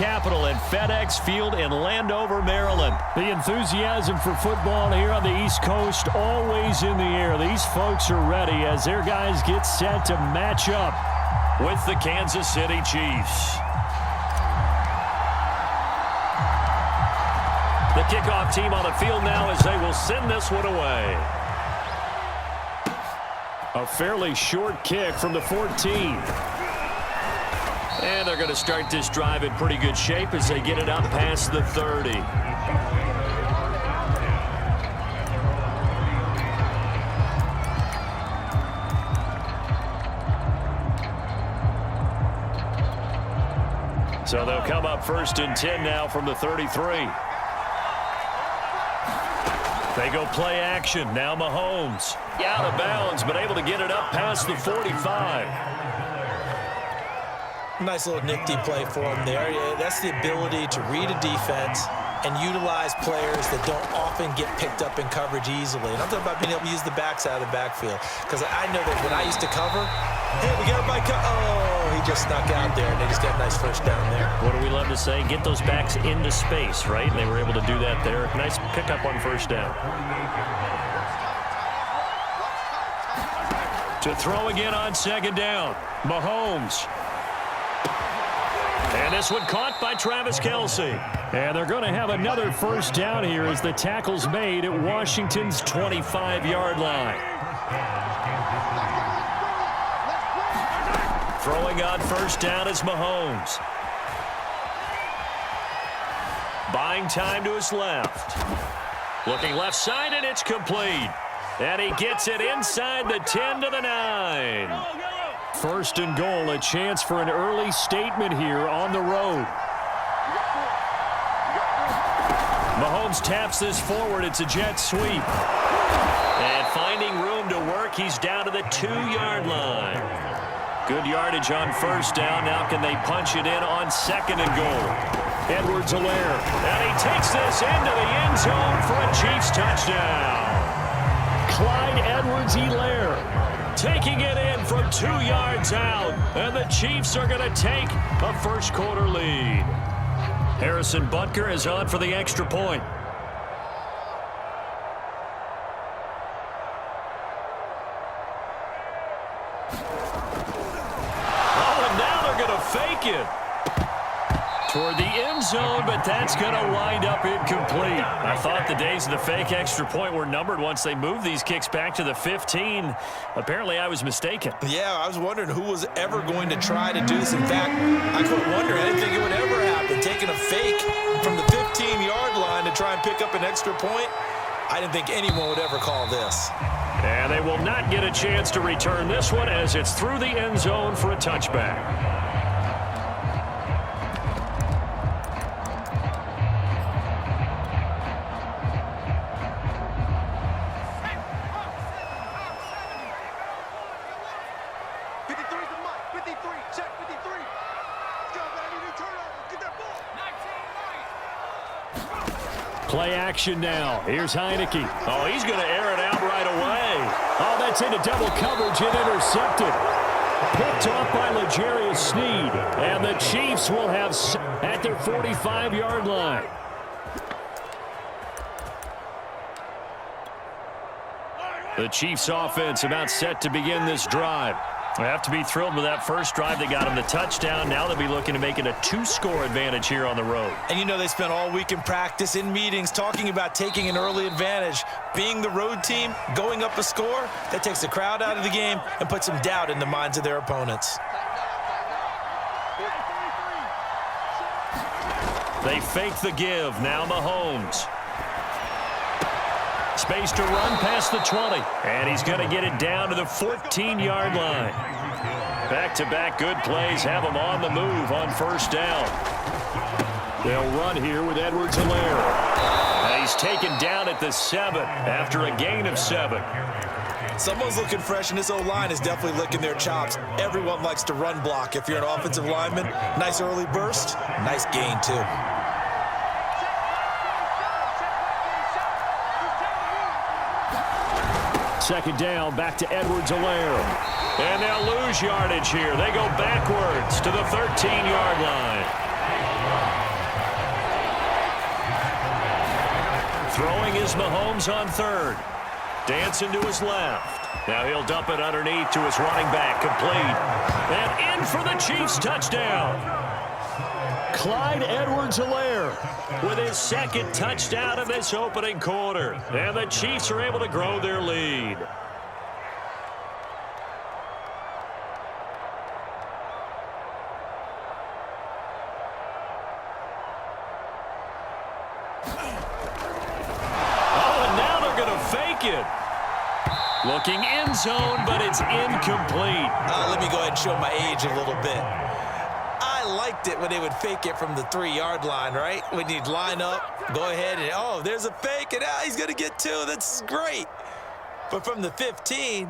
capital at FedEx Field in Landover, Maryland. The enthusiasm for football here on the East Coast always in the air. These folks are ready as their guys get set to match up with the Kansas City Chiefs. The kickoff team on the field now as they will send this one away. A fairly short kick from the 14. And they're going to start this drive in pretty good shape as they get it up past the 30. So they'll come up 1st and 10 now from the 33. They go play action. Now Mahomes. Out of bounds, but able to get it up past the 45. Nice little nifty play for him there. Yeah, that's the ability to read a defense and utilize players that don't often get picked up in coverage easily. And I'm talking about being able to use the backside of the backfield. Because I know that when I used to cover, hey, we got everybody oh, he just snuck out there, and they just got a nice first down there. What do we love to say? Get those backs into space, right? And they were able to do that there. Nice pickup on first down. To throw again on 2nd down. Mahomes. And this one caught by Travis Kelce. And they're going to have another first down here as the tackle's made at Washington's 25-yard line. Throwing on first down is Mahomes. Buying time to his left. Looking left side, and it's complete. And he gets it inside the 10 to the 9. 1st and goal, a chance for an early statement here on the road. Mahomes taps this forward. It's a jet sweep. And finding room to work, he's down to the 2-yard line. Good yardage on first down. Now can they punch it in on 2nd and goal? Edwards-Helaire. And he takes this into the end zone for a Chiefs touchdown. Clyde Edwards-Helaire taking it in from 2 yards out. And the Chiefs are going to take a first quarter lead. Harrison Butker is on for the extra point. Oh, and now they're going to fake it toward the end zone, but that's going to wind up incomplete. I thought the days of the fake extra point were numbered once they moved these kicks back to the 15. Apparently, I was mistaken. Yeah, I was wondering who was ever going to try to do this. In fact, I couldn't wonder. I didn't think it would ever happen. Taking a fake from the 15-yard line to try and pick up an extra point, I didn't think anyone would ever call this. And they will not get a chance to return this one as it's through the end zone for a touchback. Play action now. Here's Heineke. Oh, he's going to air it out right away. Oh, that's into double coverage and intercepted. Picked off by L'Jarius Sneed. And the Chiefs will have at their 45-yard line. The Chiefs offense about set to begin this drive. They have to be thrilled with that first drive. They got him the touchdown. Now they'll be looking to make it a 2-score advantage here on the road. And you know they spent all week in practice, in meetings, talking about taking an early advantage. Being the road team, going up a score, that takes the crowd out of the game and puts some doubt in the minds of their opponents. They fake the give. Now Mahomes. Space to run past the 20. And he's going to get it down to the 14-yard line. Back-to-back good plays have him on the move on first down. They'll run here with Edwards-Helaire. And he's taken down at the 7 after a gain of 7. Someone's looking fresh, and this O-line is definitely licking their chops. Everyone likes to run block. If you're an offensive lineman, nice early burst, nice gain, too. Second down, back to Edwards-Helaire. And they'll lose yardage here. They go backwards to the 13-yard line. Throwing is Mahomes on third. Dancing to his left. Now he'll dump it underneath to his running back. Complete. And in for the Chiefs touchdown. Clyde Edwards-Helaire with his second touchdown of this opening quarter. And the Chiefs are able to grow their lead. Looking end zone, but it's incomplete. Let me go ahead and show my age a little bit. I liked it when they would fake it from the 3-yard line, right? When you'd line up, go ahead and, oh, there's a fake, and he's going to get 2. That's great. But from the 15,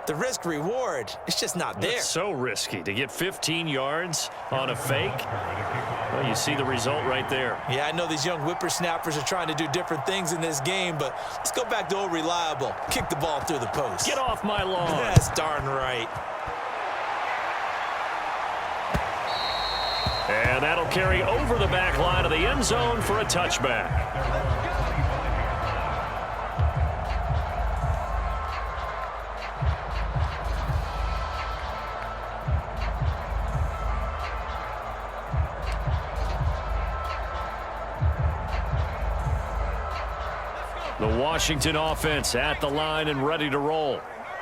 the risk-reward, it's just not there. It's so risky to get 15 yards on a fake. Well, you see the result right there. Yeah, I know these young whippersnappers are trying to do different things in this game, but let's go back to old reliable. Kick the ball through the post. Get off my lawn. That's darn right. And that'll carry over the back line of the end zone for a touchback. The Washington offense at the line and ready to roll.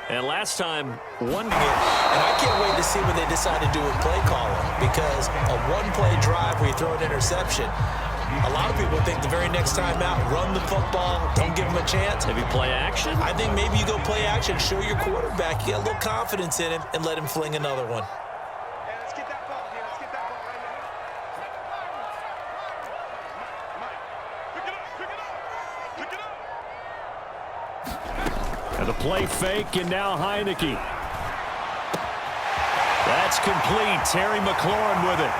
And last time, one. And I can't wait to see what they decide to do with play calling, because a one-play drive where you throw an interception, a lot of people think the very next time out, run the football, don't give them a chance. Maybe play action? I think maybe you go play action, show your quarterback, you get a little confidence in him, and let him fling another one. The play fake, and now Heineke. That's complete. Terry McLaurin with it.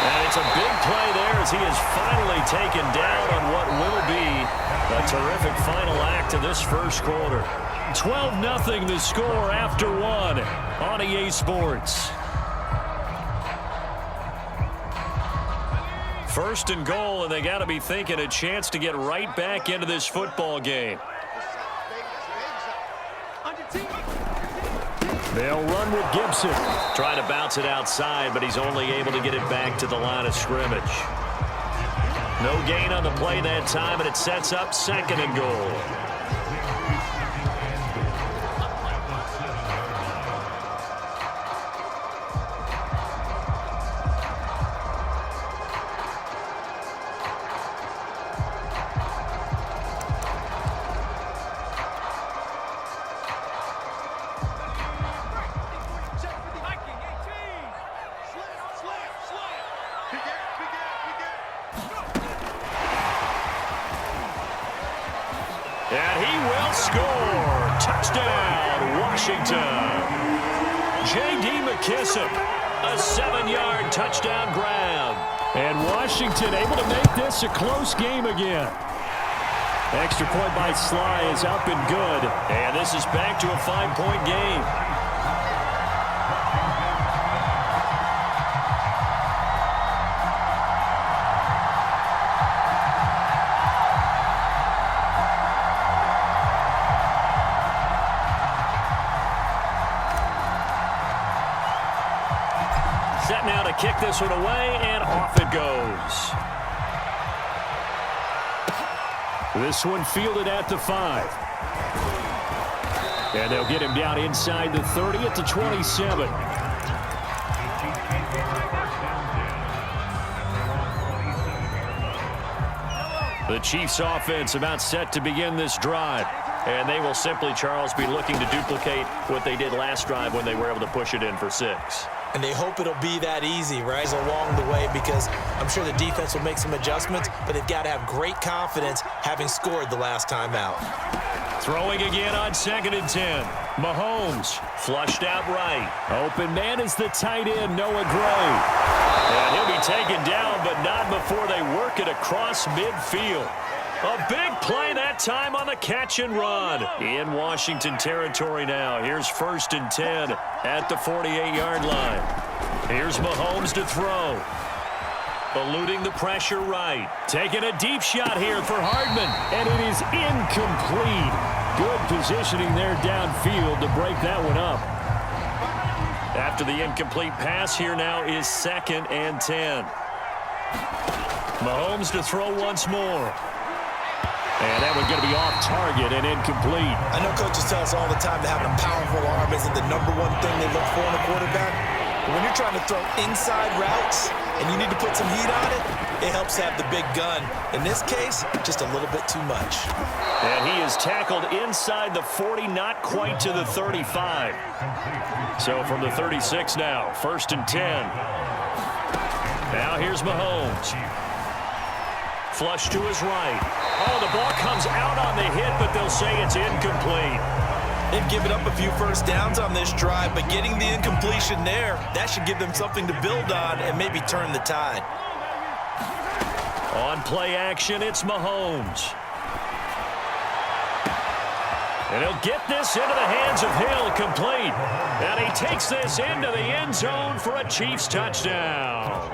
And it's a big play there as he is finally taken down on what will be a terrific final act of this first quarter. 12-0 the score after one on EA Sports. First and goal, and they got to be thinking a chance to get right back into this football game. They'll run with Gibson. Trying to bounce it outside, but he's only able to get it back to the line of scrimmage. No gain on the play that time, and it sets up second and goal. And he will score. Touchdown, Washington. J.D. McKissick, a 7-yard touchdown grab. And Washington able to make this a close game again. Extra point by Sly is up and good. And this is back to a 5-point game. Set now to kick this one away, and off it goes. This one fielded at the 5. And they'll get him down inside the 30 at the 27. The Chiefs offense about set to begin this drive. And they will simply, Charles, be looking to duplicate what they did last drive when they were able to push it in for 6. And they hope it'll be that easy, right, along the way, because I'm sure the defense will make some adjustments, but they've got to have great confidence having scored the last time out. Throwing again on 2nd and 10. Mahomes flushed out right. Open man is the tight end, Noah Gray. And he'll be taken down, but not before they work it across midfield. A big play that time on the catch and run. In Washington territory now. Here's 1st and 10 at the 48-yard line. Here's Mahomes to throw. Eluding the pressure right. Taking a deep shot here for Hardman, and it is incomplete. Good positioning there downfield to break that one up. After the incomplete pass, here now is 2nd and 10. Mahomes to throw once more. And that one's going to be off target and incomplete. I know coaches tell us all the time that having a powerful arm isn't the #1 thing they look for in a quarterback. But when you're trying to throw inside routes and you need to put some heat on it, it helps have the big gun. In this case, just a little bit too much. And he is tackled inside the 40, not quite to the 35. So from the 36 now, 1st and 10. Now here's Mahomes. Flush to his right. Oh, the ball comes out on the hit, but they'll say it's incomplete. They've given up a few first downs on this drive, but getting the incompletion there, that should give them something to build on and maybe turn the tide. On play action, it's Mahomes. And he'll get this into the hands of Hill, complete. And he takes this into the end zone for a Chiefs touchdown.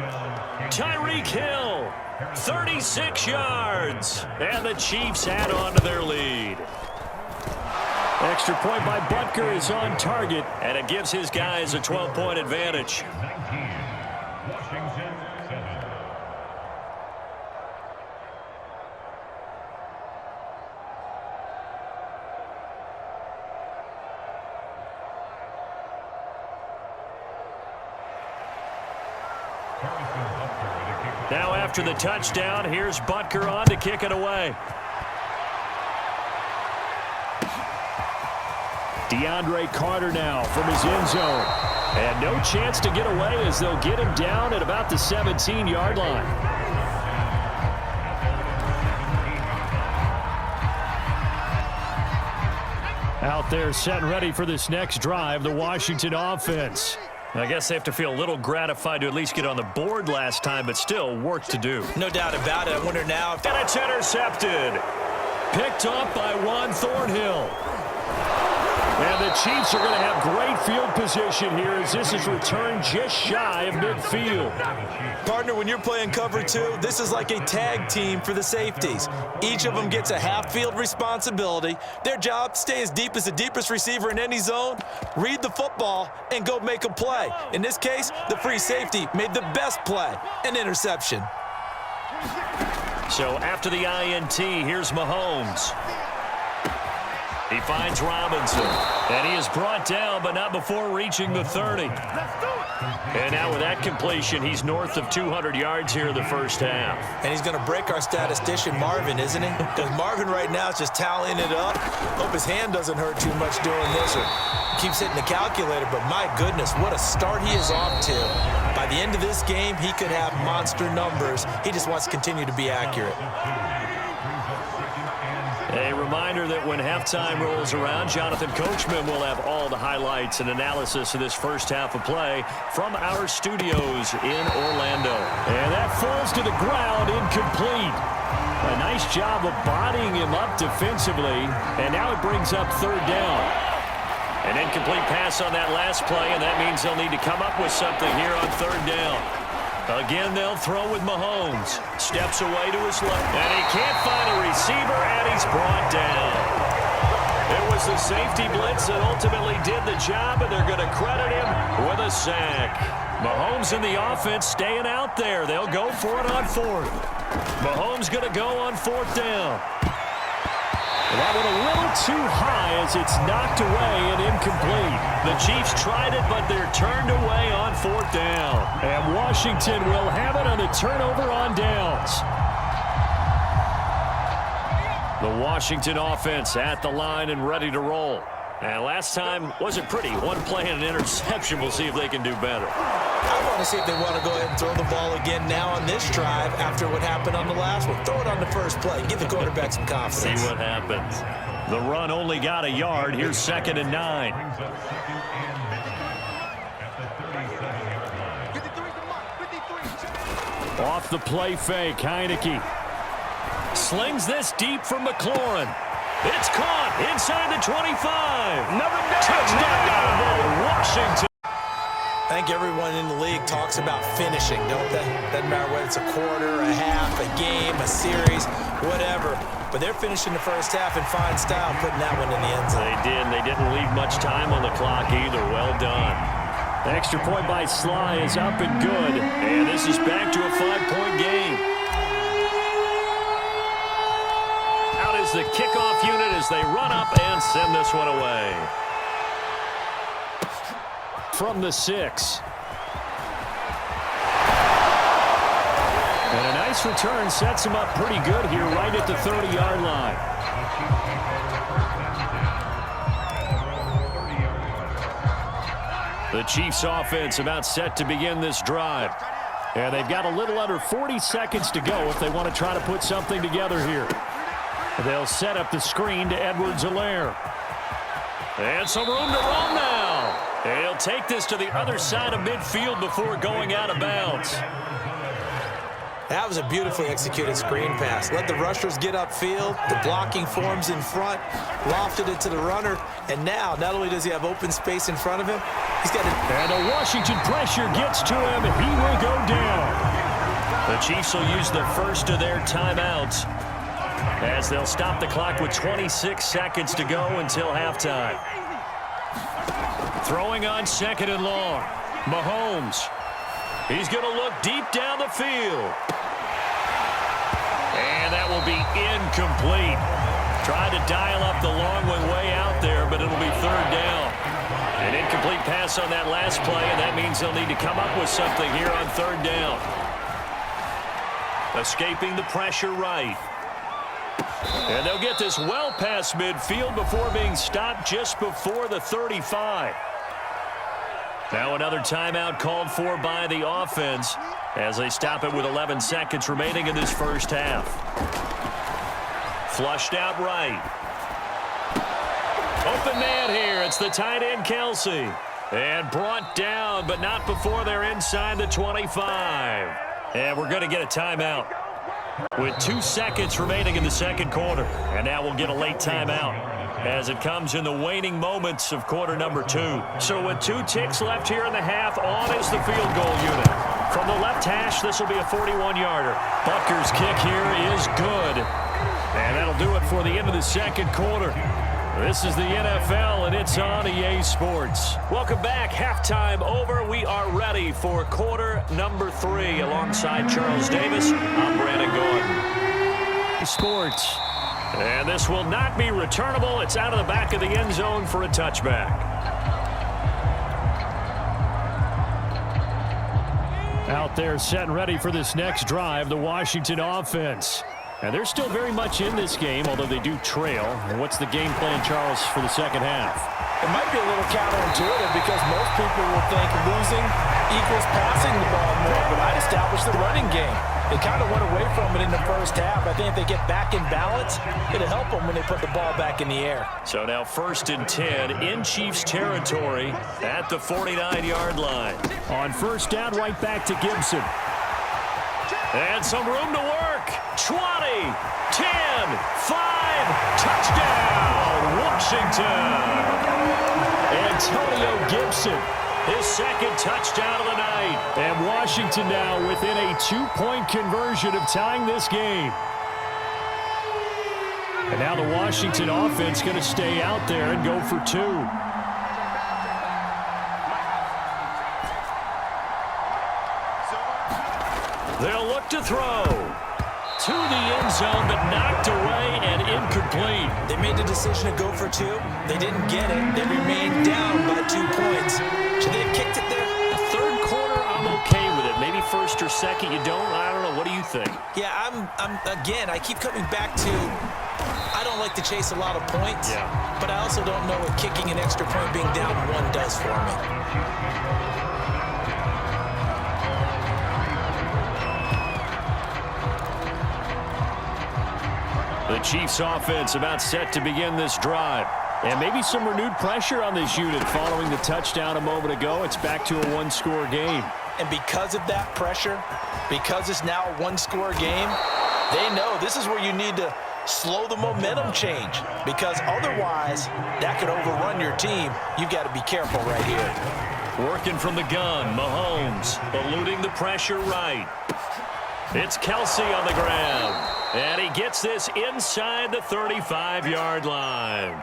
Tyreek Hill, 36 yards. And the Chiefs add on to their lead. Extra point by Butker is on target. And it gives his guys a 12-point advantage. Now after the touchdown, here's Butker on to kick it away. DeAndre Carter now from his end zone. And no chance to get away as they'll get him down at about the 17-yard line. Out there set and ready for this next drive, the Washington offense. I guess they have to feel a little gratified to at least get on the board last time, but still work to do. No doubt about it. I wonder now if... And it's intercepted. Picked off by Juan Thornhill. And the Chiefs are going to have great field position here as this is returned just shy of midfield. Partner, when you're playing cover 2, this is like a tag team for the safeties. Each of them gets a half-field responsibility. Their job, stay as deep as the deepest receiver in any zone, read the football, and go make a play. In this case, the free safety made the best play, an interception. So after the INT, here's Mahomes. He finds Robinson, and he is brought down, but not before reaching the 30. And now with that completion, he's north of 200 yards here in the first half. And he's going to break our statistician, Marvin, isn't he? Because Marvin right now is just tallying it up. Hope his hand doesn't hurt too much doing this or keeps hitting the calculator. But my goodness, what a start he is off to. By the end of this game, he could have monster numbers. He just wants to continue to be accurate. A reminder that when halftime rolls around, Jonathan Coachman will have all the highlights and analysis of this first half of play from our studios in Orlando. And that falls to the ground, incomplete. A nice job of bodying him up defensively, and now it brings up 3rd down. An incomplete pass on that last play, and that means they'll need to come up with something here on 3rd down. Again, they'll throw with Mahomes. Steps away to his left. And he can't find a receiver, and he's brought down. It was the safety blitz that ultimately did the job, and they're going to credit him with a sack. Mahomes and the offense staying out there. They'll go for it on 4th. Mahomes going to go on 4th down. That one a little too high as it's knocked away and incomplete. The Chiefs tried it, but they're turned away on 4th down. And Washington will have it on a turnover on downs. The Washington offense at the line and ready to roll. And last time wasn't pretty. One play and an interception. We'll see if they can do better. I want to see if they want to go ahead and throw the ball again now on this drive after what happened on the last one. Throw it on the first play. Give the quarterback some confidence. See what happens. The run only got a yard. Here's 2nd and 9. Off the play fake, Heineke. Slings this deep from McLaurin. It's caught inside the 25. Another touchdown, Washington. I think everyone in the league talks about finishing, don't they? Doesn't matter whether it's a quarter, a half, a game, a series, whatever. But they're finishing the first half in fine style, putting that one in the end zone. They did, and they didn't leave much time on the clock either. Well done. The extra point by Sly is up and good. And this is back to a 5-point game. Out is the kickoff unit as they run up and send this one away. From the 6. And a nice return sets him up pretty good here right at the 30-yard line. The Chiefs offense about set to begin this drive. And they've got a little under 40 seconds to go if they want to try to put something together here. They'll set up the screen to Edwards-Helaire. And some room to roam now. And he'll take this to the other side of midfield before going out of bounds. That was a beautifully executed screen pass. Let the rushers get upfield. The blocking forms in front. Lofted it to the runner. And now, not only does he have open space in front of him, he's got it. And the Washington pressure gets to him. He will go down. The Chiefs will use the first of their timeouts as they'll stop the clock with 26 seconds to go until halftime. Throwing on 2nd and long. Mahomes. He's going to look deep down the field. And that will be incomplete. Tried to dial up the long one way out there, but it'll be 3rd down. An incomplete pass on that last play, and that means they'll need to come up with something here on 3rd down. Escaping the pressure right. And they'll get this well past midfield before being stopped just before the 35. Now another timeout called for by the offense as they stop it with 11 seconds remaining in this first half. Flushed out right. Open man here. It's the tight end, Kelsey. And brought down, but not before they're inside the 25. And we're going to get a timeout with 2 seconds remaining in the second quarter. And now we'll get a late timeout as it comes in the waning moments of quarter number 2. So with 2 ticks left here in the half, on is the field goal unit. From the left hash, this will be a 41-yarder. Butker's kick here is good. And that'll do it for the end of the second quarter. This is the NFL, and it's on EA Sports. Welcome back. Halftime over. We are ready for quarter number 3. Alongside Charles Davis, I'm Brandon Gordon. Sports. And this will not be returnable. It's out of the back of the end zone for a touchback. Out there set and ready for this next drive, the Washington offense. And they're still very much in this game, although they do trail. And what's the game plan, Charles, for the second half? It might be a little counterintuitive because most people will think losing equals passing the ball more, but I'd establish the running game. They kind of went away from it in the first half. I think if they get back in balance, it'll help them when they put the ball back in the air. So now 1st and 10 in Chiefs territory at the 49-yard line. On first down, right back to Gibson. And some room to work. 20, 10, 5, touchdown, Washington. Antonio Gibson. His second touchdown of the night. And Washington now within a 2-point conversion of tying this game. And now the Washington offense going to stay out there and go for 2. They'll look to throw. To the end zone, but knocked away and incomplete. They made the decision to go for 2. They didn't get it. They remained down by 2 points. Should they have kicked it there? The third quarter, I'm okay with it. Maybe first or second, you don't. I don't know. What do you think? Yeah, again, I keep coming back to I don't like to chase a lot of points. Yeah. But I also don't know what kicking an extra point being down 1 does for me. The Chiefs offense about set to begin this drive. And maybe some renewed pressure on this unit following the touchdown a moment ago. It's back to a 1-score game. And because of that pressure, because it's now a 1-score game, they know this is where you need to slow the momentum change. Because otherwise, that could overrun your team. You've got to be careful right here. Working from the gun, Mahomes eluding the pressure right. It's Kelsey on the ground, and he gets this inside the 35-yard line.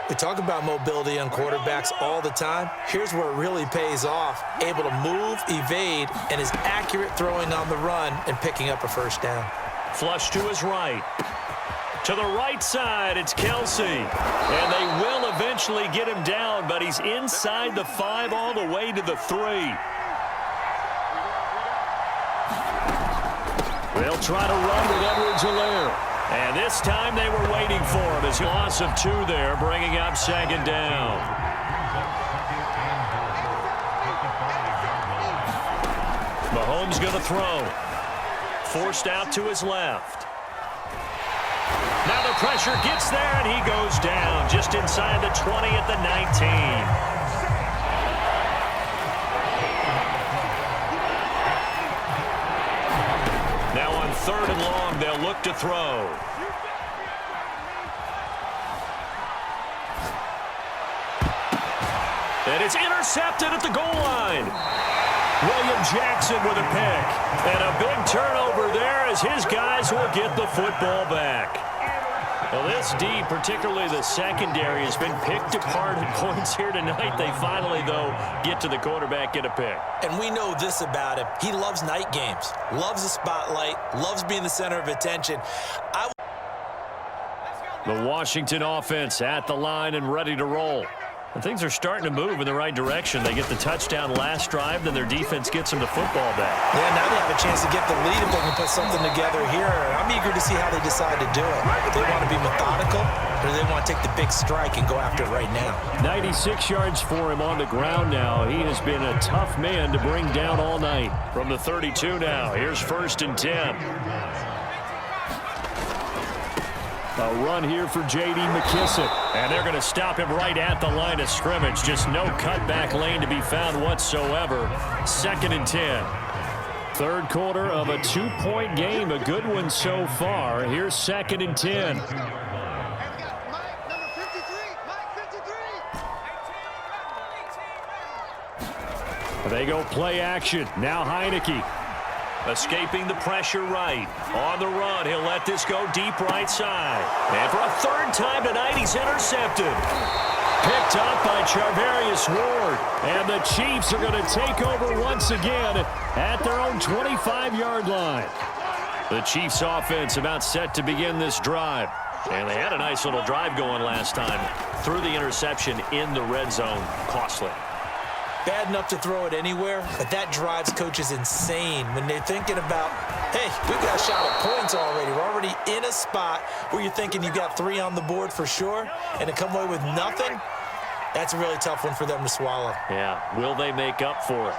We talk about mobility on quarterbacks all the time. Here's where it really pays off. Able to move, evade, and is accurate throwing on the run and picking up a first down. Flush to his right. To the right side, it's Kelsey. And they will eventually get him down, but he's inside the 5 all the way to the 3. They'll try to run with Edwards-Helaire. And this time they were waiting for him as a loss of 2 there, bringing up second down. Mahomes going to throw. Forced out to his left. Now the pressure gets there, and he goes down just inside the 20 at the 19. Now on 3rd and long, they'll look to throw. And it's intercepted at the goal line. William Jackson with a pick. And a big turnover there as his guys will get the football back. Well, this D, particularly the secondary, has been picked apart at points here tonight. They finally, though, get to the quarterback, get a pick. And we know this about him. He loves night games, loves the spotlight, loves being the center of attention. The Washington offense at the line and ready to roll. And things are starting to move in the right direction. They get the touchdown last drive, then their defense gets them the football back. Yeah, now they have a chance to get the lead if they can put something together here. I'm eager to see how they decide to do it. Do they want to be methodical, or do they want to take the big strike and go after it right now? 96 yards for him on the ground now. He has been a tough man to bring down all night. From the 32 now, here's 1st and 10. A run here for J.D. McKissick. And they're going to stop him right at the line of scrimmage. Just no cutback lane to be found whatsoever. 2nd and 10. 3rd quarter of a 2-point game. A good one so far. Here's 2nd and 10. They go play action. Now Heineke. Escaping the pressure right. On the run, he'll let this go deep right side. And for a 3rd time tonight, he's intercepted. Picked up by Charvarius Ward. And the Chiefs are going to take over once again at their own 25-yard line. The Chiefs offense about set to begin this drive. And they had a nice little drive going last time. Threw the interception in the red zone. Costly. Bad enough to throw it anywhere, but that drives coaches insane when they're thinking about, hey, we've got a shot at points already. We're already in a spot where you're thinking you got 3 on the board for sure, and to come away with nothing, that's a really tough one for them to swallow. Yeah, will they make up for it?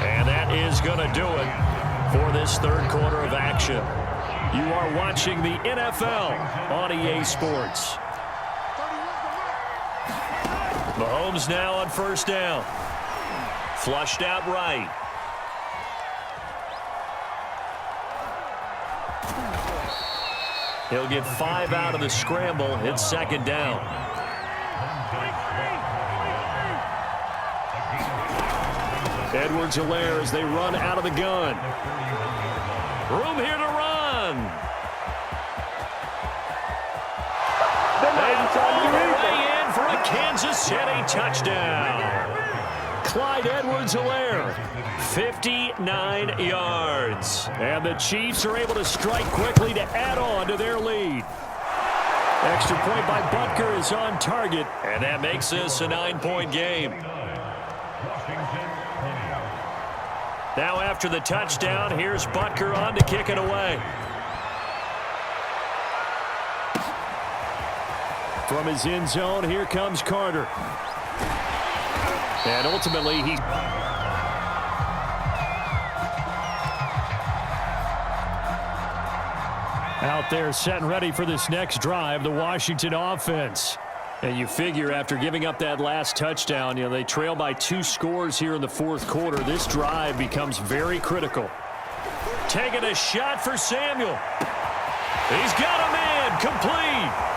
And that is going to do it for this 3rd quarter of action. You are watching the NFL on EA Sports. Mahomes now on 1st down. Flushed out right. He'll get 5 out of the scramble. It's 2nd down. Edwards-Helaire as they run out of the gun. Room here to run. All the way in for a Kansas City touchdown. Clyde Edwards-Helaire. 59 yards. And the Chiefs are able to strike quickly to add on to their lead. Extra point by Butker is on target. And that makes this a 9-point game. Now after the touchdown, here's Butker on to kick it away. From his end zone, here comes Carter. And ultimately, he... out there set and ready for this next drive, the Washington offense. And you figure after giving up that last touchdown, they trail by 2 scores here in the 4th quarter. This drive becomes very critical. Taking a shot for Samuel. He's got a man complete.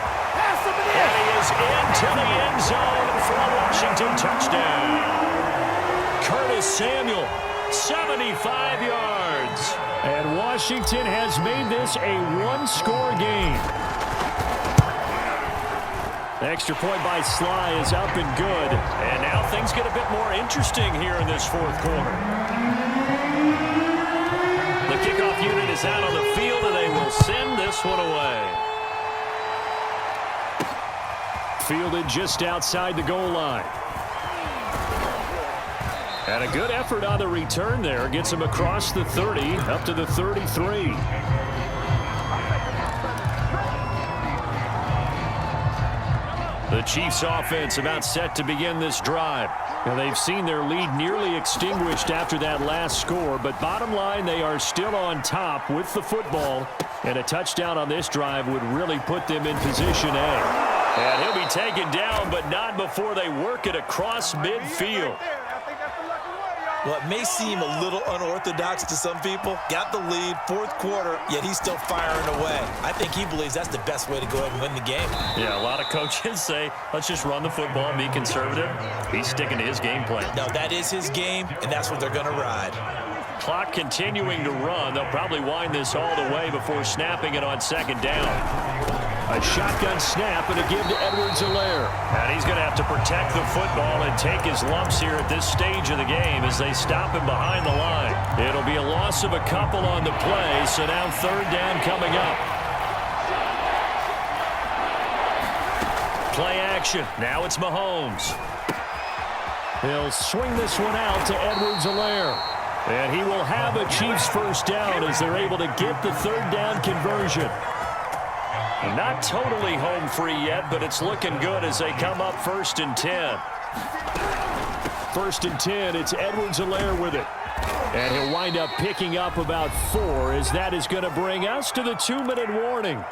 And he is into the end zone for a Washington touchdown. Curtis Samuel, 75 yards. And Washington has made this a one-score game. Extra point by Sly is up and good. And now things get a bit more interesting here in this fourth quarter. The kickoff unit is out on the field, and they will send this one away. Fielded just outside the goal line. And a good effort on the return there. Gets him across the 30, up to the 33. The Chiefs offense about set to begin this drive. Now they've seen their lead nearly extinguished after that last score, but bottom line, they are still on top with the football, and a touchdown on this drive would really put them in position A. And he'll be taken down, but not before they work it across midfield. Well, it may seem a little unorthodox to some people. Got the lead, fourth quarter, yet he's still firing away. I think he believes that's the best way to go ahead and win the game. Yeah, a lot of coaches say, let's just run the football, be conservative. He's sticking to his game plan. No, that is his game, and that's what they're going to ride. Clock continuing to run. They'll probably wind this all the way before snapping it on second down. A shotgun snap and a give to Edwards-Helaire. And he's going to have to protect the football and take his lumps here at this stage of the game as they stop him behind the line. It'll be a loss of a couple on the play, so now third down coming up. Play action. Now it's Mahomes. He'll swing this one out to Edwards-Helaire. And he will have a Chiefs first down as they're able to get the third down conversion. Not totally home free yet, but it's looking good as they come up 1st and 10. 1st and 10, it's Edwards-Helaire with it. And he'll wind up picking up about 4 as that is going to bring us to the 2-minute warning.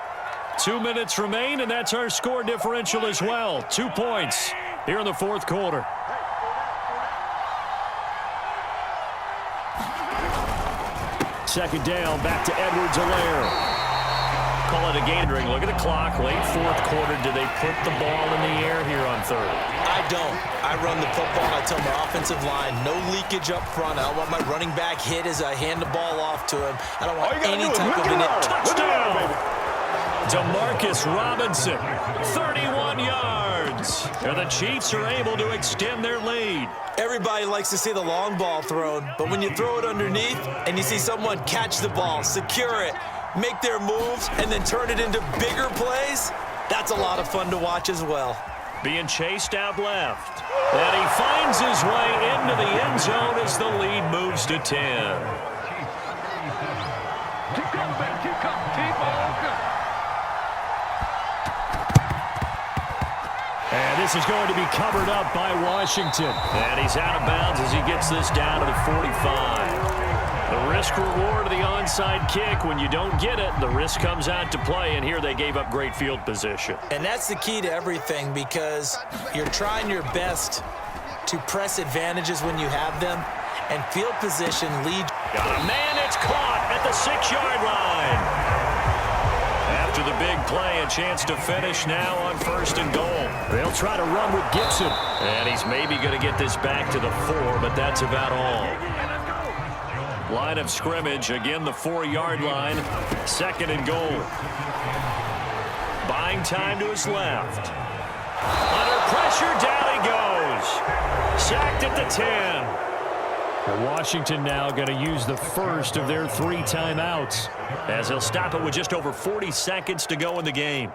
2 minutes remain, and that's our score differential as well. 2 points here in the fourth quarter. Second down, back to Edwards-Helaire. Call it a gain ring. Look at the clock. Late fourth quarter. Do they put the ball in the air here on third? I don't. I run the football. I tell my offensive line, no leakage up front. I don't want my running back hit as I hand the ball off to him. I don't want any type of an touchdown. Demarcus Robinson, 31 yards. And the Chiefs are able to extend their lead. Everybody likes to see the long ball thrown, but when you throw it underneath and you see someone catch the ball, secure it, make their moves, and then turn it into bigger plays, that's a lot of fun to watch as well. Being chased out left. And he finds his way into the end zone as the lead moves to 10. And this is going to be covered up by Washington. And he's out of bounds as he gets this down to the 45. The risk-reward of the onside kick, when you don't get it, the risk comes out to play, and here they gave up great field position. And that's the key to everything, because you're trying your best to press advantages when you have them, and field position leads. Got a man, it's caught at the 6-yard line. After the big play, a chance to finish now on 1st and goal. They'll try to run with Gibson. And he's maybe going to get this back to the 4, but that's about all. Line of scrimmage, again the 4-yard line. 2nd and goal. Buying time to his left. Under pressure, down he goes. Sacked at the 10. Washington now going to use the first of their 3 timeouts, as he'll stop it with just over 40 seconds to go in the game.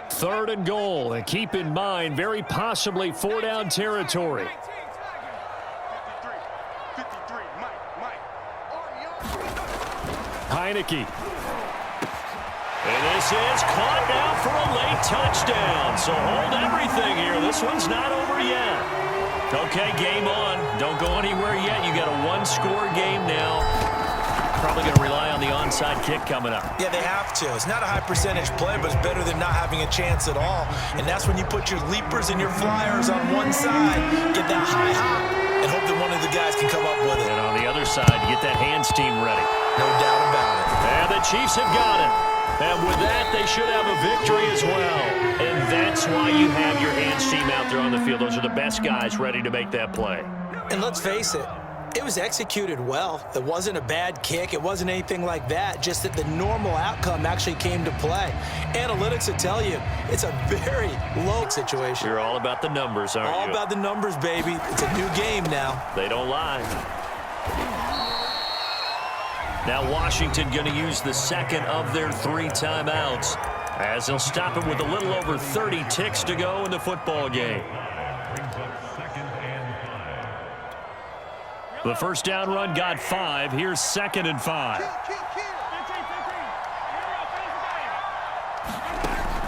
3rd and goal, and keep in mind, very possibly 4-down territory. Heineke. And this is caught now for a late touchdown. So hold everything here. This one's not over yet. Okay, game on. Don't go anywhere yet. You got a 1-score game now. Probably going to rely on the onside kick coming up. Yeah, they have to. It's not a high percentage play, but it's better than not having a chance at all. And that's when you put your leapers and your flyers on one side, get that high hop, and hope that one of the guys can come up with it. And on the other side, get that hands team ready. No doubt about it. And the Chiefs have got it. And with that, they should have a victory as well. And that's why you have your hands team out there on the field. Those are the best guys ready to make that play. And let's face it, it was executed well. It wasn't a bad kick. It wasn't anything like that, just that the normal outcome actually came to play. Analytics will tell you it's a very low situation. You're all about the numbers, aren't you? All about the numbers, baby. It's a new game now. They don't lie. Now Washington going to use the second of their 3 timeouts as they'll stop it with a little over 30 ticks to go in the football game. The first down run got 5. Here's 2nd and 5.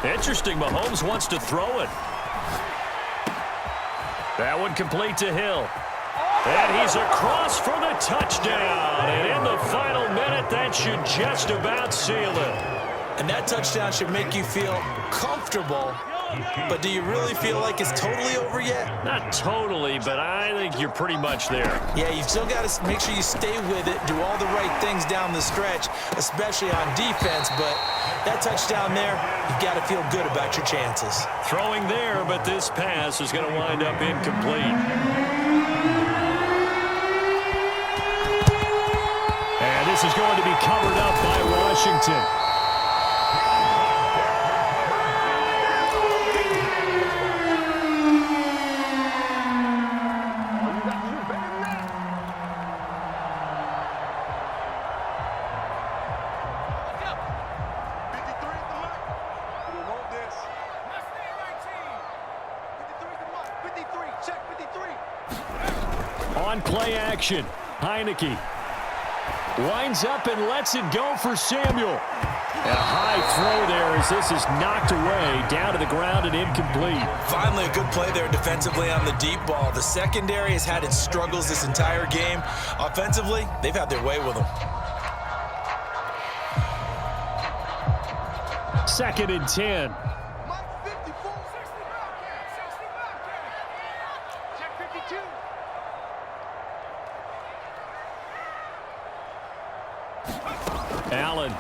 Interesting. Mahomes wants to throw it. That one complete to Hill. And he's across for the touchdown. And in the final minute, that should just about seal it. And that touchdown should make you feel comfortable. But do you really feel like it's totally over yet? Not totally, but I think you're pretty much there. Yeah, you've still got to make sure you stay with it, do all the right things down the stretch, especially on defense. But that touchdown there, you've got to feel good about your chances. Throwing there, but this pass is going to wind up incomplete. And this is going to be covered up by Washington. On play action, Heineke winds up and lets it go for Samuel. A high throw there as this is knocked away, down to the ground and incomplete. Finally, a good play there defensively on the deep ball. The secondary has had its struggles this entire game. Offensively, they've had their way with them. 2nd and 10. Allen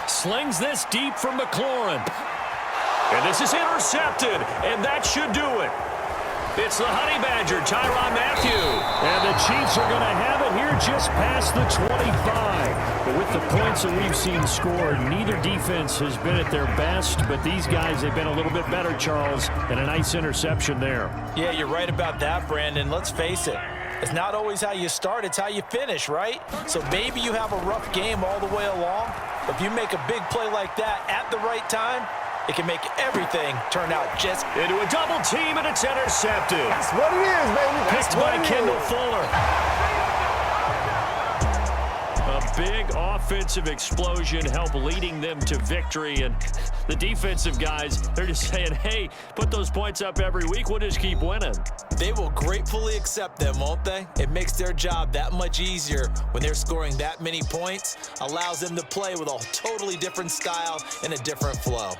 slings this deep from McLaurin. And this is intercepted, and that should do it. It's the Honey Badger, Tyrann Mathieu. And the Chiefs are going to have it here just past the 25. But with the points that we've seen scored, neither defense has been at their best, but these guys have been a little bit better, Charles, and a nice interception there. Yeah, you're right about that, Brandon. Let's face it. It's not always how you start, it's how you finish, right? So maybe you have a rough game all the way along, but if you make a big play like that at the right time, it can make everything turn out just into a double team, and it's intercepted. That's what it is, baby. Picked by Kendall Fuller. A big offensive explosion helped leading them to victory, and the defensive guys, they're just saying, hey, put those points up every week, we'll just keep winning. They will gratefully accept them, won't they? It makes their job that much easier when they're scoring that many points, allows them to play with a totally different style and a different flow.